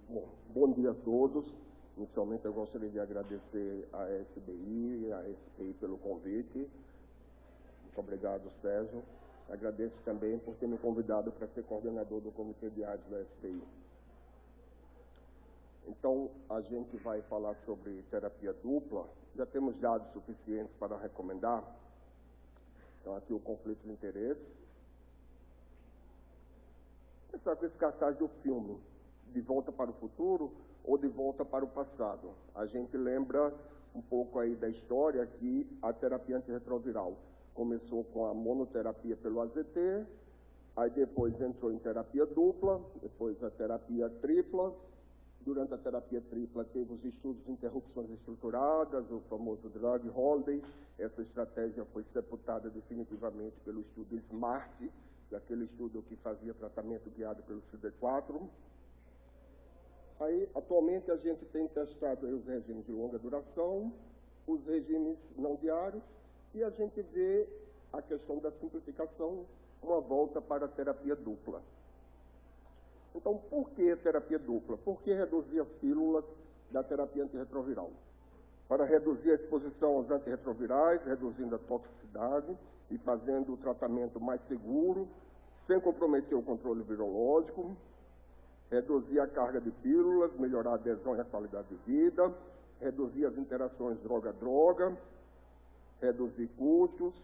Bom dia a todos. Inicialmente, eu gostaria de agradecer à SBI e à SPI pelo convite. Muito obrigado, Sérgio. Agradeço também por ter me convidado para ser coordenador do Comitê de AIDS da SPI. Então, a gente vai falar sobre terapia dupla. Já temos dados suficientes para recomendar. Então, aqui o conflito de interesses. Começar com esse cartaz do filme, De Volta para o Futuro ou De Volta para o Passado. A gente lembra um pouco aí da história que a terapia antirretroviral começou com a monoterapia pelo AZT, aí depois entrou em terapia dupla, depois a terapia tripla. Durante a terapia tripla teve os estudos de interrupções estruturadas, o famoso drug holiday. Essa estratégia foi sepultada definitivamente pelo estudo SMART, daquele estudo que fazia tratamento guiado pelo CD4. Aí, atualmente, a gente tem testado aí os regimes de longa duração, os regimes não diários, e a gente vê a questão da simplificação, uma volta para a terapia dupla. Então, por que terapia dupla? Por que reduzir as pílulas da terapia antirretroviral? Para reduzir a exposição aos antirretrovirais, reduzindo a toxicidade e fazendo o tratamento mais seguro, sem comprometer o controle virológico, reduzir a carga de pílulas, melhorar a adesão e a qualidade de vida, reduzir as interações droga-droga, reduzir custos,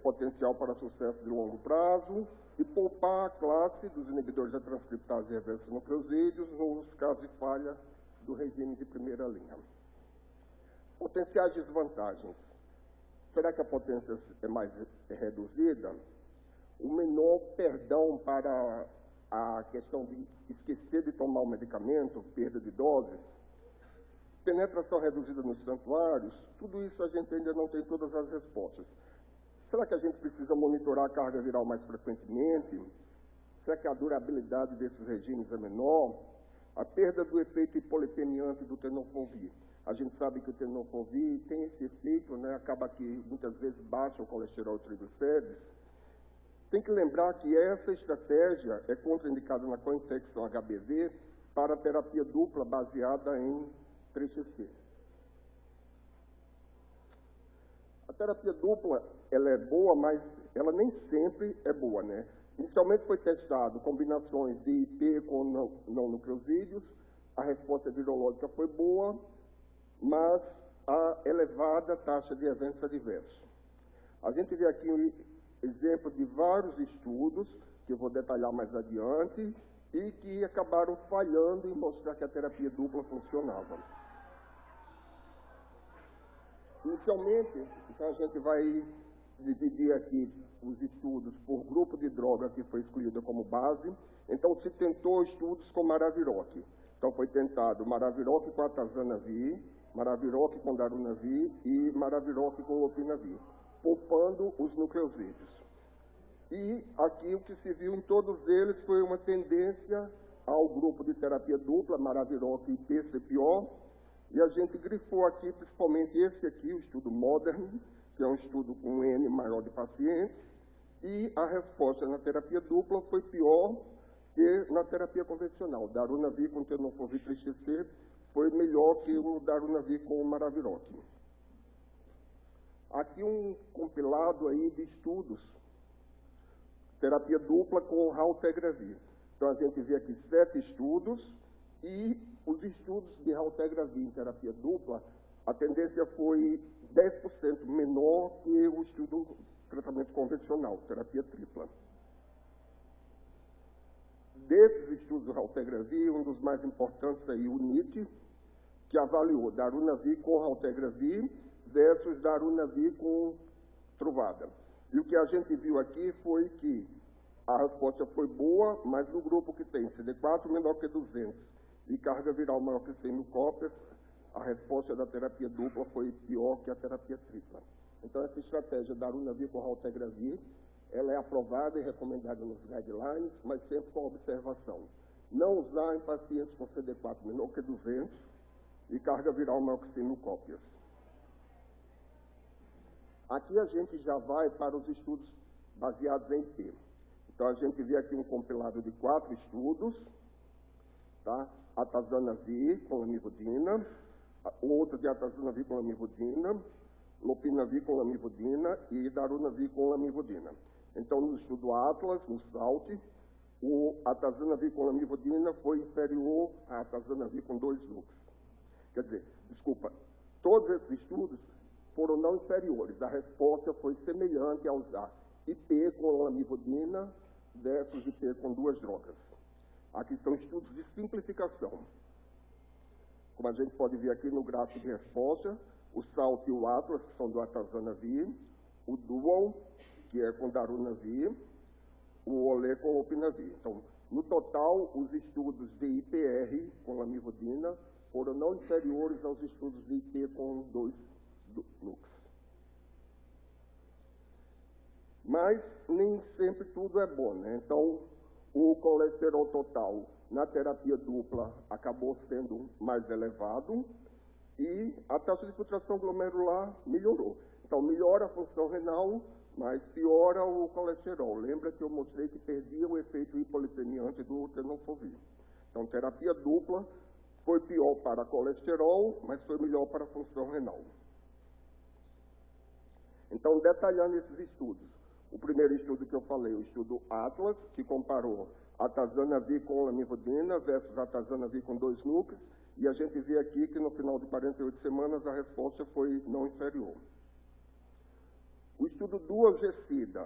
potencial para sucesso de longo prazo, e poupar a classe dos inibidores da transcriptase reversa nucleosídeos nos casos de falha do regime de primeira linha. Potenciais desvantagens. Será que a potência é mais reduzida? O menor perdão para a questão de esquecer de tomar o medicamento, perda de doses, penetração reduzida nos santuários, tudo isso a gente ainda não tem todas as respostas. Será que a gente precisa monitorar a carga viral mais frequentemente? Será que a durabilidade desses regimes é menor? A perda do efeito hipolipemiante do tenofovir. A gente sabe que o tenofovir tem esse efeito, né? Acaba que muitas vezes baixa o colesterol e triglicérides. Tem que lembrar que essa estratégia é contraindicada na co-infecção HBV para a terapia dupla baseada em 3-TC. A terapia dupla, ela é boa, mas ela nem sempre é boa, né? Inicialmente foi testado combinações de IP com não nucleosídeos, a resposta virológica foi boa, mas a elevada taxa de eventos adversos. A gente vê aqui um exemplo de vários estudos, que eu vou detalhar mais adiante, e que acabaram falhando em mostrar que a terapia dupla funcionava. Inicialmente, então a gente vai dividir aqui os estudos por grupo de droga que foi escolhida como base. Então, se tentou estudos com Maraviroc. Então, foi tentado Maraviroc com Atazanavir, Maraviroc com Darunavir e Maraviroc com Lopinavir, poupando os nucleosídeos. E aqui o que se viu em todos eles foi uma tendência ao grupo de terapia dupla, Maraviroc e PCPO, e a gente grifou aqui, principalmente esse aqui, o estudo Modern, que é um estudo com um N maior de pacientes, e a resposta na terapia dupla foi pior que na terapia convencional. Darunavir com tenofovir 3-TC foi melhor que o Darunavir com o Maraviroc. Aqui um compilado aí de estudos, terapia dupla com raltegravir. Então a gente vê aqui 7 estudos, e os estudos de raltegravir em terapia dupla, a tendência foi 10% menor que o estudo de tratamento convencional, terapia tripla. Desses estudos de raltegravir, um dos mais importantes aí, o NIT, que avaliou Darunavir com raltegravir versus Darunavir com Truvada. E o que a gente viu aqui foi que a resposta foi boa, mas no grupo que tem CD4 menor que 200 e carga viral maior que 100 mil cópias, a resposta da terapia dupla foi pior que a terapia tripla. Então, essa estratégia Darunavir com raltegravir, ela é aprovada e recomendada nos guidelines, mas sempre com observação. Não usar em pacientes com CD4 menor que 200 e carga viral maior que 100 mil cópias. Aqui a gente já vai para os estudos baseados em P. Então, a gente vê aqui um compilado de 4 estudos. tá? Atazanavir com lamivudina, outro de atazanavir com lamivudina, lopinavir com lamivudina e darunavir com lamivudina. Então, no estudo Atlas, no SALT, o atazanavir com lamivudina foi inferior a atazanavir com 2 lux. Quer dizer, desculpa, todos esses estudos foram não inferiores. A resposta foi semelhante a usar IP com lamivudina versus IP com 2 drogas. Aqui são estudos de simplificação. Como a gente pode ver aqui no gráfico de resposta, o SALT e o Atlas, que são do atazanavir, o DUAL, que é com darunavir, o OLE com lopinavir. Então, no total, os estudos de IPR com lamivudina foram não inferiores aos estudos de IP com 2 lux. Mas nem sempre tudo é bom, né? Então, o colesterol total na terapia dupla acabou sendo mais elevado e a taxa de filtração glomerular melhorou. Então, melhora a função renal, mas piora o colesterol. Lembra que eu mostrei que perdia o efeito hipolipemiante do tenofovir. Então, terapia dupla foi pior para colesterol, mas foi melhor para a função renal. Então, detalhando esses estudos. O primeiro estudo que eu falei, o estudo Atlas, que comparou atazanavir com lamivudina versus atazanavir com 2 núcleos, e a gente vê aqui que no final de 48 semanas a resposta foi não inferior. O estudo Dual-G-Sida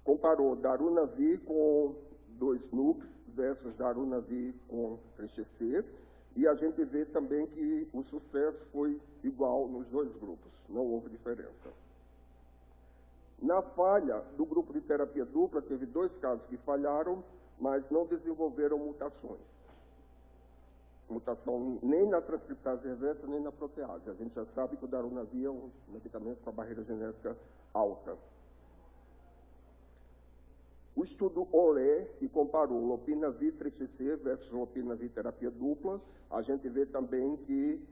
comparou darunavir com 2 núcleos versus darunavir com 3-GC, e a gente vê também que o sucesso foi igual nos 2 grupos, não houve diferença. Na falha do grupo de terapia dupla, teve 2 casos que falharam, mas não desenvolveram mutações. Mutação nem na transcriptase reversa, nem na protease. A gente já sabe que o darunavir é um medicamento com a barreira genética alta. O estudo OLE, que comparou lopinavir 3-GC versus lopinavir terapia dupla, a gente vê também que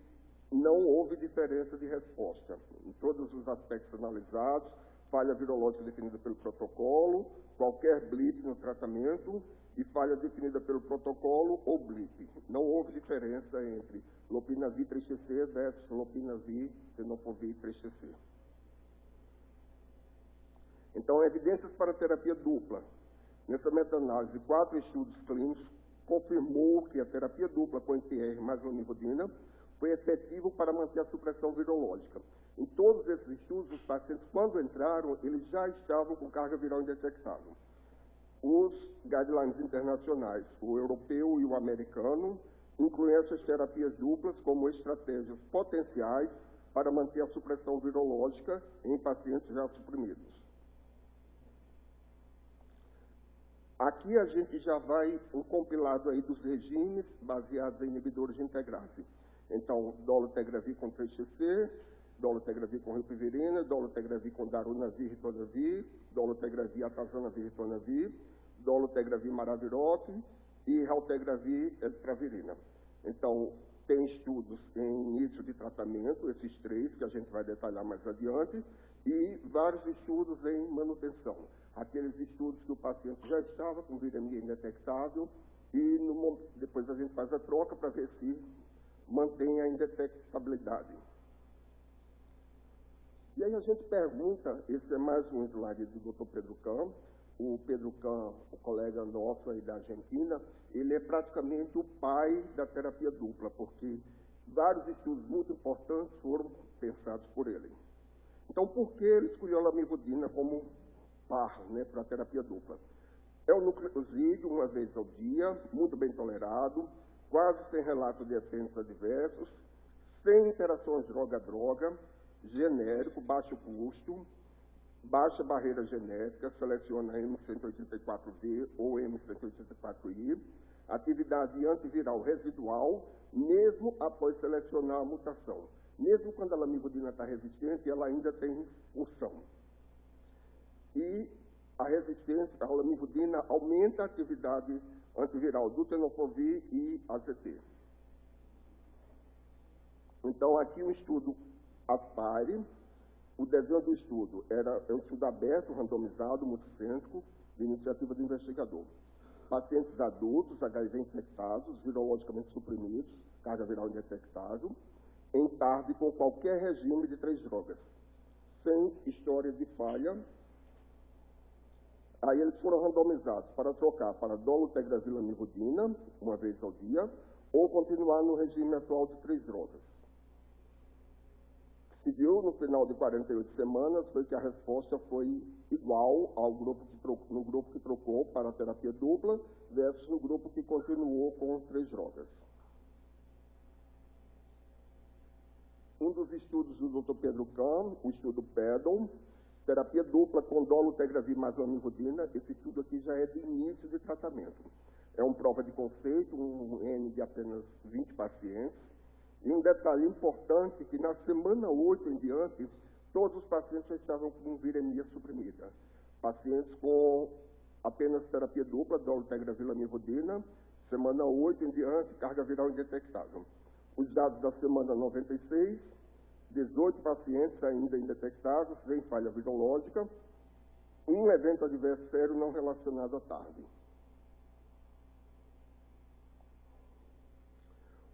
não houve diferença de resposta. Em todos os aspectos analisados, falha virológica definida pelo protocolo, qualquer blip no tratamento e falha definida pelo protocolo ou blip. Não houve diferença entre lopinavir 3-GC versus lopinavir tenofovir 3-GC. Então, evidências para terapia dupla. Nessa meta-análise, 4 estudos clínicos confirmou que a terapia dupla com IPR mais lamivudina foi efetivo para manter a supressão virológica. Em todos esses estudos, os pacientes, quando entraram, eles já estavam com carga viral indetectável. Os guidelines internacionais, o europeu e o americano, incluem essas terapias duplas como estratégias potenciais para manter a supressão virológica em pacientes já suprimidos. Aqui a gente já vai um compilado aí dos regimes baseados em inibidores de integrase. Então, dolutegravir com 3-GC, dolutegravir com rilpivirina, dolutegravir com darunavir, ritonavir, dolutegravir, atazanavir, ritonavir, dolutegravir, maraviroc e raltegravir, estravirina. Então, tem estudos em início de tratamento, esses 3 que a gente vai detalhar mais adiante, e vários estudos em manutenção. Aqueles estudos que o paciente já estava com viremia indetectável e depois a gente faz a troca para ver se mantém a indetectabilidade. E aí a gente pergunta, esse é mais um slide do Dr. Pedro Kahn. O Pedro Kahn, o colega nosso aí da Argentina, ele é praticamente o pai da terapia dupla, porque vários estudos muito importantes foram pensados por ele. Então, por que ele escolheu a lamivudina como par, né, para a terapia dupla? É um nucleosídeo, uma vez ao dia, muito bem tolerado, quase sem relato de efeitos adversos, sem interações droga-droga, genérico, baixo custo, baixa barreira genética, seleciona M184V ou M184I, atividade antiviral residual, mesmo após selecionar a mutação. Mesmo quando a lamivudina está resistente, ela ainda tem função. E a resistência à lamivudina aumenta a atividade antiviral do tenofovir e AZT. Então, aqui o estudo ASPIRE, o desenho do estudo é um estudo aberto, randomizado, multicêntrico, de iniciativa do investigador. pacientes adultos, HIV infectados, virologicamente suprimidos, carga viral indetectável, em TARV com qualquer regime de 3 drogas, sem história de falha. Aí eles foram randomizados para trocar para dolutegravir amivodina, uma vez ao dia, ou continuar no regime atual de 3 drogas. O que se viu no final de 48 semanas foi que a resposta foi igual ao grupo no grupo que trocou para a terapia dupla versus no grupo que continuou com 3 drogas. Um dos estudos do Dr. Pedro Kahn, o estudo PEDAL, terapia dupla com dolutegravir mais amivodina, esse estudo aqui já é de início de tratamento. É uma prova de conceito, um N de apenas 20 pacientes. E um detalhe importante, que na semana 8 em diante, todos os pacientes já estavam com viremia suprimida. Pacientes com apenas terapia dupla, dolutegravir amivodina, semana 8 em diante, carga viral indetectável. Os dados da semana 96, 18 pacientes ainda indetectáveis, sem falha virológica, um evento adverso sério não relacionado à TARV.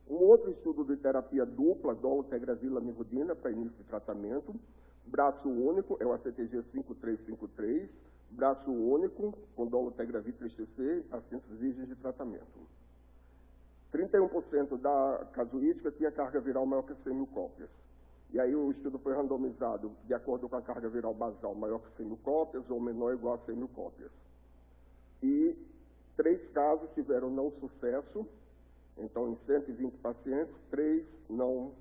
Um outro estudo de terapia dupla, dolutegravir amivodina, para início de tratamento, braço único, é o ACTG 5353, braço único, com dolutegravir 3TC, pacientes virgens de tratamento. 31% da casuística tinha carga viral maior que 100.000 cópias. E aí o estudo foi randomizado de acordo com a carga viral basal maior que 100.000 cópias ou menor ou igual a 100.000 cópias. E 3 casos tiveram não sucesso. Então, em 120 pacientes, 3 não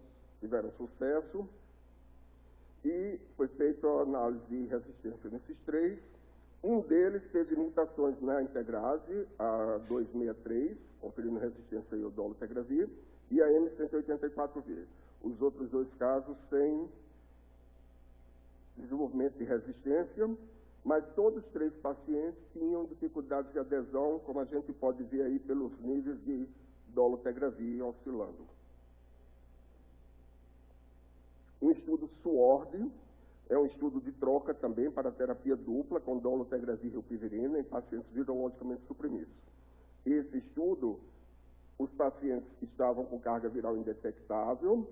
tiveram sucesso. E foi feita a análise de resistência nesses 3. Um deles teve mutações na integrase, a 263, conferindo resistência ao dolutegravir, e a M184V. Os outros 2 casos sem desenvolvimento de resistência, mas todos os 3 pacientes tinham dificuldades de adesão, como a gente pode ver aí pelos níveis de dolutegravir oscilando. Um estudo SWORD é um estudo de troca também para terapia dupla com dolutegravir e rilpivirina em pacientes virologicamente suprimidos. Esse estudo, os pacientes estavam com carga viral indetectável,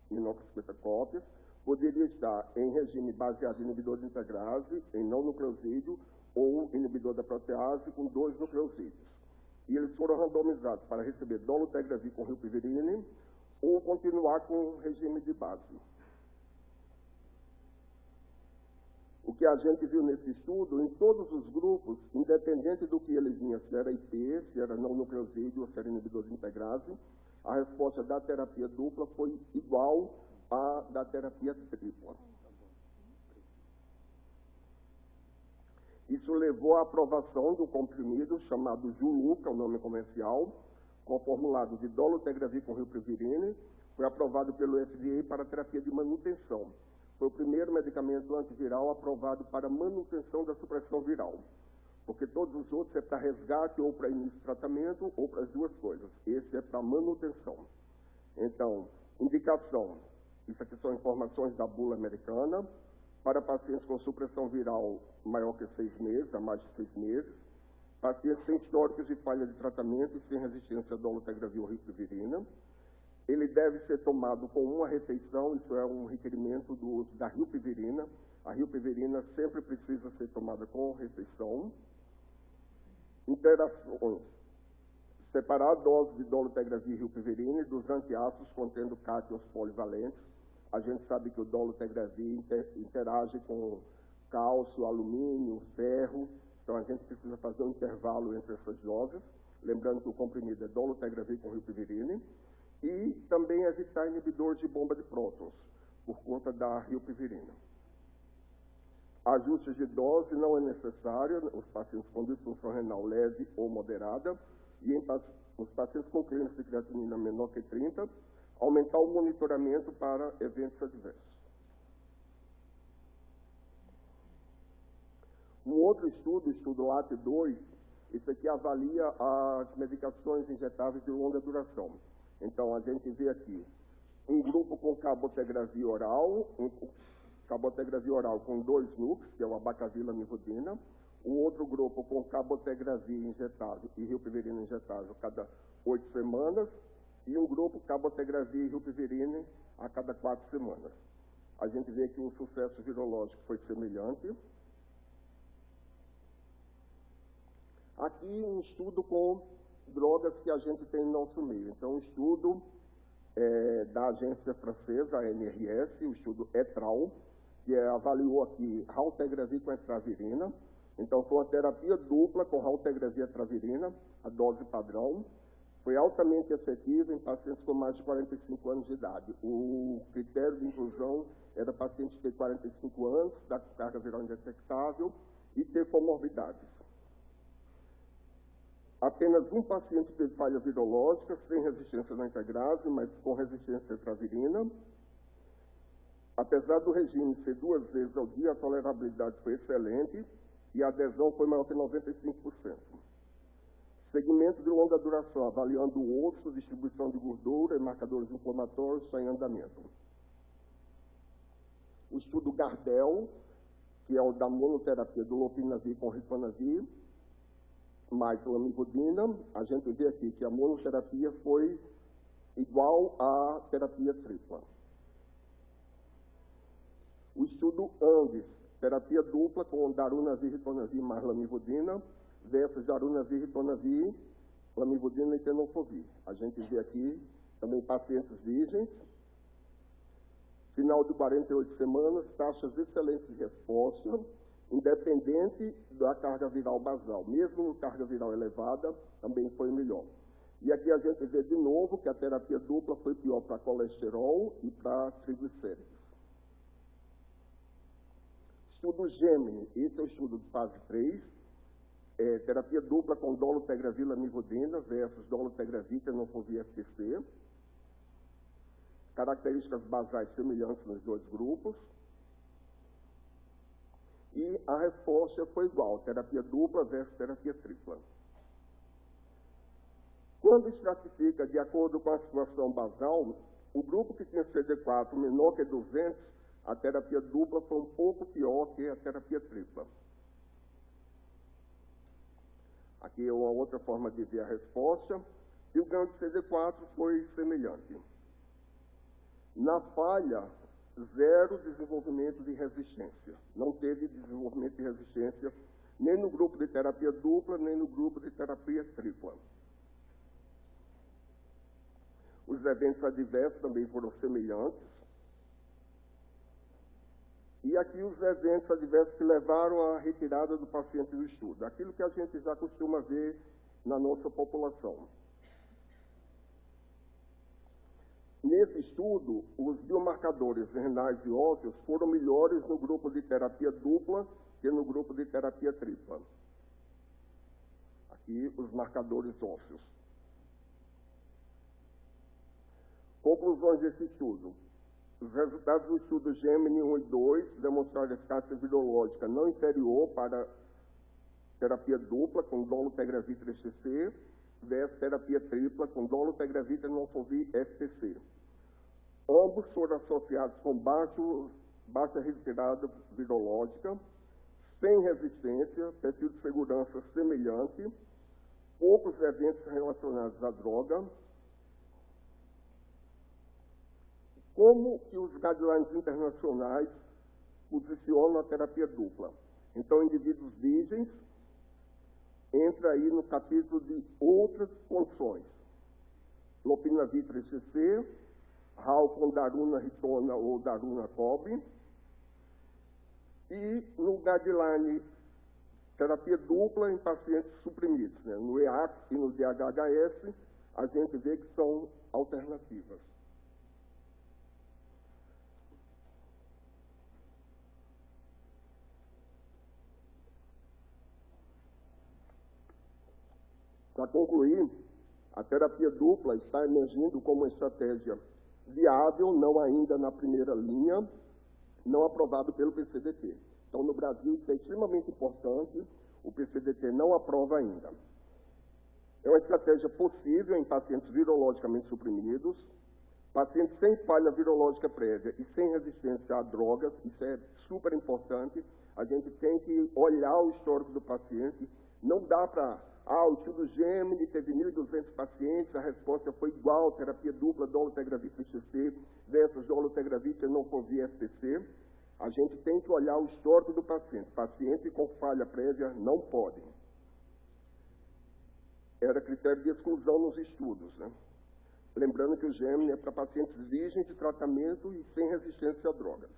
menor que 50 cópias, poderia estar em regime baseado em inibidor de integrase, em não nucleosídeo, ou inibidor da protease com 2 nucleosídeos. E eles foram randomizados para receber dolutegravir com rilpivirina ou continuar com o regime de base. O que a gente viu nesse estudo, em todos os grupos, independente do que ele vinha, se era IP, se era não nucleosídeo ou se era inibidor de integrase, a resposta da terapia dupla foi igual à da terapia tripla. Isso levou à aprovação do comprimido chamado Juluca, o nome comercial, com formulado de dolutegravir com rilpivirina, foi aprovado pelo FDA para terapia de manutenção. Foi o primeiro medicamento antiviral aprovado para manutenção da supressão viral, porque todos os outros é para resgate ou para início de tratamento ou para as 2 coisas. Esse é para manutenção. Então, indicação, isso aqui são informações da bula americana, para pacientes com supressão viral maior que 6 meses, a mais de 6 meses, pacientes sem históricos de falha de tratamento e sem resistência a dolutegravir ou rilpivirina. Ele deve ser tomado com uma refeição, isso é um requerimento do uso da rilpivirina. A rilpivirina sempre precisa ser tomada com refeição. Interações. Separar a dose de dolutegravir e rilpivirina e dos antiácidos contendo cátions polivalentes. A gente sabe que o dolutegravir interage com cálcio, alumínio, ferro, então a gente precisa fazer um intervalo entre essas doses, lembrando que o comprimido é dolutegravir com rilpivirina, e também evitar inibidores de bomba de prótons, por conta da rilpivirina. Ajustes de dose não é necessário, os pacientes com disfunção renal leve ou moderada, e os pacientes com clínica de creatinina menor que 30, aumentar o monitoramento para eventos adversos. Um outro estudo, o estudo LAT2, esse aqui avalia as medicações injetáveis de longa duração. Então, a gente vê aqui um grupo com cabotegravir oral, cabotegravir oral com 2 NUCs, que é o abacavir amivodina, o outro grupo com cabotegravir injetável e rilpivirina injetável a cada 8 semanas, e um grupo cabotegravir e rilpivirina a cada 4 semanas. A gente vê que o sucesso virológico foi semelhante. Aqui um estudo com drogas que a gente tem no nosso meio. Então, um estudo da agência francesa, a NRS, o estudo ETRAL, que avaliou aqui raltegravir com etravirina. Então, foi uma terapia dupla com raltegravir e etravirina, a dose padrão. Foi altamente efetiva em pacientes com mais de 45 anos de idade. O critério de inclusão era paciente ter 45 anos, da carga viral indetectável e ter comorbidades. Apenas um paciente teve falha virológica, sem resistência na integrase, mas com resistência à etravirina. Apesar do regime ser 2 vezes ao dia, a tolerabilidade foi excelente e a adesão foi maior que 95%. Segmento de longa duração, avaliando o osso, distribuição de gordura e marcadores inflamatórios só em andamento. O estudo GARDEL, que é o da monoterapia do lopinavir com ritonavir, mais lamivudina, a gente vê aqui que a monoterapia foi igual à terapia tripla. O estudo ANDES, terapia dupla com darunavir, ritonavir mais lamivudina, versus darunavir, ritonavir, lamivudina e tenofovir. A gente vê aqui também pacientes virgens. Final de 48 semanas, taxas excelentes de resposta, independente da carga viral basal. Mesmo com carga viral elevada, também foi melhor. E aqui a gente vê de novo que a terapia dupla foi pior para colesterol e para triglicéridos. Estudo GEMINI, esse é o estudo de fase 3, terapia dupla com dolutegravir lamivudina versus dolutegravir tenofovir FTC. Características basais semelhantes nos dois grupos. E a resposta foi igual, terapia dupla versus terapia tripla. Quando estratifica de acordo com a situação basal, o grupo que tinha CD4 menor que 200, a terapia dupla foi um pouco pior que a terapia tripla. Aqui é uma outra forma de ver a resposta. E o ganho de CD4 foi semelhante. Na falha, 0 desenvolvimento de resistência. Não teve desenvolvimento de resistência nem no grupo de terapia dupla, nem no grupo de terapia tripla. Os eventos adversos também foram semelhantes. E aqui os eventos adversos que levaram à retirada do paciente do estudo. Aquilo que a gente já costuma ver na nossa população. Nesse estudo, os biomarcadores renais e ósseos foram melhores no grupo de terapia dupla que no grupo de terapia tripla. Aqui, os marcadores ósseos. Conclusões desse estudo. Os resultados do estudo GEMINI 1 e 2 demonstraram eficácia virológica não inferior para terapia dupla com dolutegravir 3-TC versus terapia tripla com dolutegravir tenofovir FTC. Ambos foram associados com baixa retirada virológica, sem resistência, perfil de segurança semelhante, poucos eventos relacionados à droga. Como que os guidelines internacionais posicionam a terapia dupla? Então, indivíduos virgens entra aí no capítulo de outras condições. Lopinavir 3-TC, RAL com daruna ritona ou daruna cobre. E no guideline terapia dupla em pacientes suprimidos, né? No EAC e no DHHS, a gente vê que são alternativas. Para concluir, a terapia dupla está emergindo como uma estratégia viável, não ainda na primeira linha, não aprovado pelo PCDT. Então, no Brasil, isso é extremamente importante, o PCDT não aprova ainda. É uma estratégia possível em pacientes virologicamente suprimidos, pacientes sem falha virológica prévia e sem resistência a drogas, isso é super importante, A gente tem que olhar o histórico do paciente. Não dá para, o estudo Gemini teve 1.200 pacientes, a resposta foi igual, terapia dupla, dolutegravir PCC versus dolutegravir tenofovir FTC. A gente tem que olhar o histórico do paciente. Paciente com falha prévia não pode. Era critério de exclusão nos estudos, né? Lembrando que o Gemini é para pacientes virgens de tratamento e sem resistência a drogas.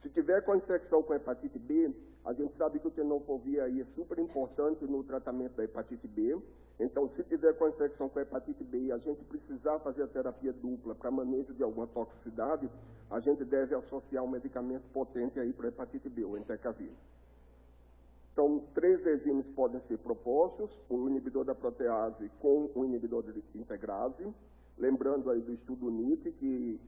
Se tiver com infecção com hepatite B, a gente sabe que o tenofovir aí é super importante no tratamento da hepatite B. Então, se tiver com infecção com hepatite B e a gente precisar fazer a terapia dupla para manejo de alguma toxicidade, a gente deve associar um medicamento potente aí para hepatite B, o entecavir. Então, 3 regimes podem ser propostos, o inibidor da protease com o inibidor de integrase. Lembrando aí do estudo NIT, que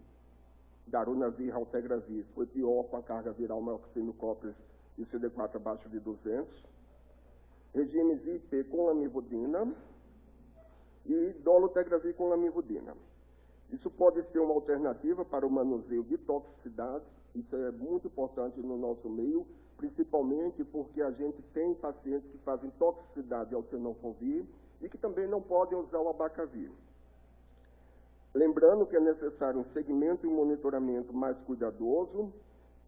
darunavir, raltegravir foi pior com a carga viral moxinocópris e CD4 abaixo de 200. Regimes IP com lamivudina e dolutegravir com lamivudina. Isso pode ser uma alternativa para o manuseio de toxicidades. Isso é muito importante no nosso meio, principalmente porque a gente tem pacientes que fazem toxicidade ao tenofovir e que também não podem usar o abacavir. Lembrando que é necessário um segmento e um monitoramento mais cuidadoso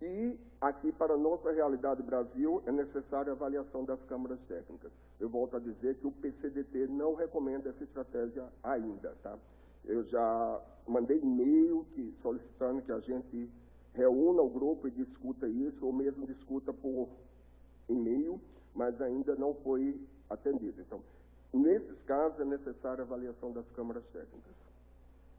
e, aqui para a nossa realidade Brasil, é necessária a avaliação das câmaras técnicas. Eu volto a dizer que o PCDT não recomenda essa estratégia ainda, tá? Eu já mandei e-mail solicitando que a gente reúna o grupo e discuta isso, ou mesmo discuta por e-mail, mas ainda não foi atendido. Então, nesses casos, é necessária a avaliação das câmaras técnicas.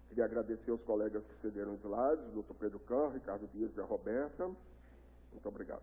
Queria agradecer aos colegas que cederam os slides, o Dr. Pedro Can, Ricardo Dias e a Roberta. Muito obrigado.